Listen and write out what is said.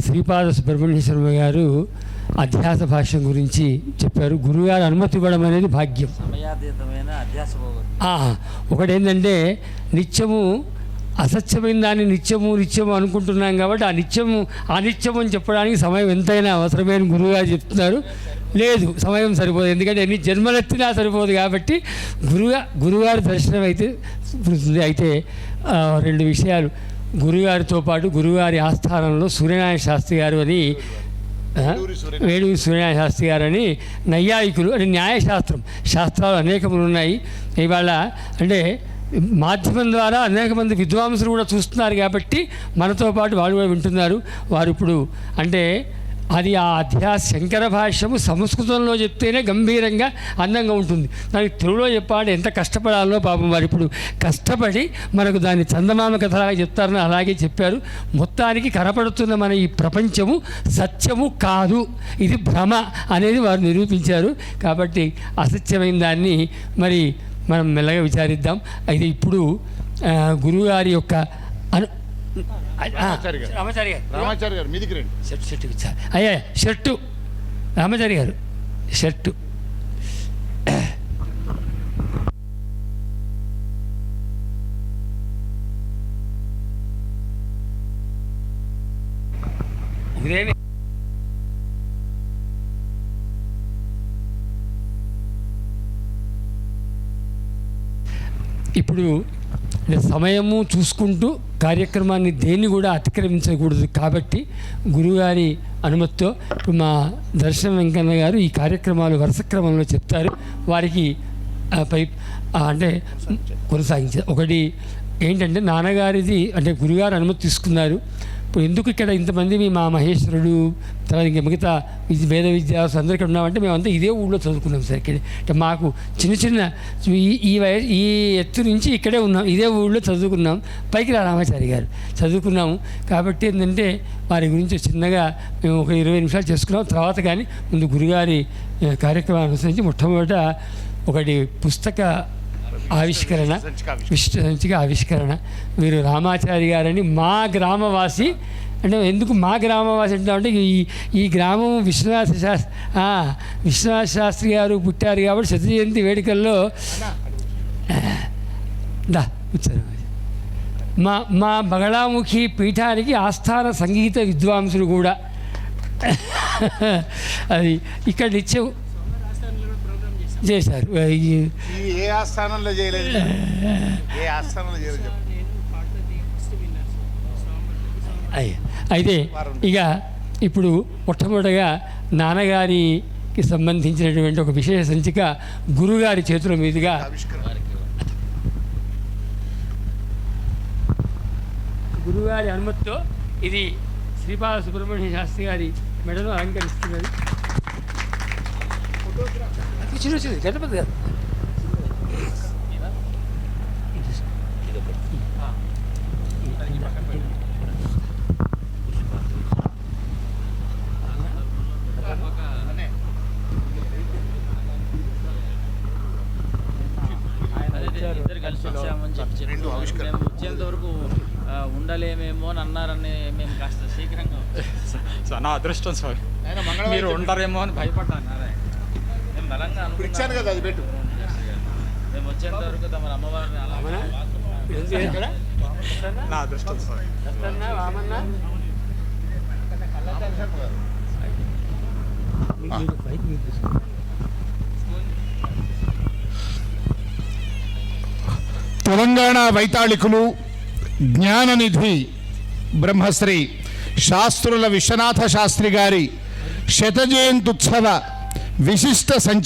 శ్రీపాద సుబ్రహ్మణ్య శర్మ గారు అధ్యాస భాష్యం గురించి చెప్పారు. గురువుగారు అనుమతి ఇవ్వడం అనేది భాగ్యం. ఒకటేంటంటే నిత్యము అసత్యమైన దాన్ని నిత్యము అనుకుంటున్నాం కాబట్టి అనిత్యము అని చెప్పడానికి సమయం ఎంతైనా అవసరమైన గురువుగారు చెప్తున్నారు. లేదు, సమయం సరిపోదు, ఎందుకంటే ఎన్ని జన్మలెత్తినా సరిపోదు. కాబట్టి గురువుగారి దర్శనం అయితే అయితే రెండు విషయాలు. గురుగారితో పాటు గురుగారి ఆస్థానంలో సూర్యనారాయణ శాస్త్రి గారు అని, వేడూరి సూర్యనారాయణ శాస్త్రి గారు అని నైయాయికులు అంటే శాస్త్రాలు అనేకములు ఉన్నాయి. ఇవాళ అంటే మాధ్యమం ద్వారా అనేక మంది విద్వాంసులు కూడా చూస్తున్నారు కాబట్టి మనతో పాటు వాళ్ళు కూడా వింటున్నారు. వారు ఇప్పుడు అంటే అది ఆ శంకర భాష్యము సంస్కృతంలో చెప్తేనే గంభీరంగా అందంగా ఉంటుంది. దానికి తెలుగులో చెప్పాలంటే ఎంత కష్టపడాలో పాపం వారు ఇప్పుడు కష్టపడి మనకు దాన్ని చందమామ కథలాగా చెప్తారని అలాగే చెప్పారు. మొత్తానికి కనపడుతున్న మన ఈ ప్రపంచము సత్యము కాదు, ఇది భ్రమ అనేది వారు నిరూపించారు. కాబట్టి అసత్యమైన దాన్ని మరి మనం మెల్లగా విచారిద్దాం. అయితే ఇప్పుడు గురువుగారి యొక్క రామాచారి గారు మీదికి రండి. షర్టు అయ్యా, షర్టు రామాచారి గారు షర్టు. ఇప్పుడు సమయము చూసుకుంటూ కార్యక్రమాన్ని దేన్ని కూడా అతిక్రమించకూడదు. కాబట్టి గురువుగారి అనుమతితో ఇప్పుడు మా దర్శన వెంకన్న గారు ఈ కార్యక్రమాలు వరుస క్రమంలో చెప్తారు. వారికి అంటే కొనసాగించారు. ఒకటి ఏంటంటే నాన్నగారిది అంటే గురుగారు అనుమతి తీసుకున్నారు. ఇప్పుడు ఎందుకు ఇక్కడ ఇంతమంది మా మహేశ్వరుడు తర్వాత ఇంకా మిగతా వేద విద్యార్థులు అందరూ ఇక్కడ ఉన్నామంటే మేమంతా ఇదే ఊళ్ళో చదువుకున్నాం సార్. ఇక్కడ అంటే మాకు చిన్న ఈ ఎత్తు నుంచి ఇక్కడే ఉన్నాం, ఇదే ఊళ్ళో చదువుకున్నాం. పైకి రామాచారి గారు చదువుకున్నాము. కాబట్టి ఏంటంటే వారి గురించి చిన్నగా మేము ఒక 20 నిమిషాలు చేసుకున్నాం. తర్వాత కానీ ముందు గురుగారి కార్యక్రమాన్ని అనుసరించి మొట్టమొదట ఒకటి పుస్తక ఆవిష్కరణ, సంచిక ఆవిష్కరణ. వీరు రామాచారి గారని మా గ్రామవాసి. అంటే ఎందుకు మా గ్రామవాసి అంటామంటే ఈ గ్రామం విశ్వనాథ శాస్త్రి గారు పుట్టారు కాబట్టి శత జయంతి వేడుకల్లో కూర్చోరు. మా బగళాముఖి పీఠానికి ఆస్థాన సంగీత విద్వాంసులు కూడా అది ఇక్కడ నిత్యం చేశారు. ఏ ఆస్థానంలో చేయలేదు, ఏ ఆస్థానంలో చేయలేదు. అయితే ఇక ఇప్పుడు మొట్టమొదటిగా నాన్నగారికి సంబంధించినటువంటి ఒక విశేష సంచిక గురుగారి చేతుల మీదుగా గురుగారి అనుమతితో ఇది శ్రీపాద సుబ్రహ్మణ్య శాస్త్రి గారి మెడను అలంకరిస్తున్నది. గణపతి గారు ఇద్దరు కలిసి వచ్చామని చెప్పి మేము వచ్చేంత వరకు ఉండలేమేమో అని అన్నారని మేము కాస్త శీఘ్రంగా నా అదృష్టం సార్, మీరు ఉండరేమో అని భయపడ్డాను. మేము బలంగా ఇచ్చాను కదా, అది పెట్టు. మేము వచ్చేంత వరకు తమ అమ్మవారిని నా అదృష్టం సార్. తెలంగాణ వైతాళికులు జ్ఞాననిధి బ్రహ్మశ్రీ శాస్త్రుల విశ్వనాథ శాస్త్రి గారి శత జయంత్యుత్సవ విశిష్ట సంచిక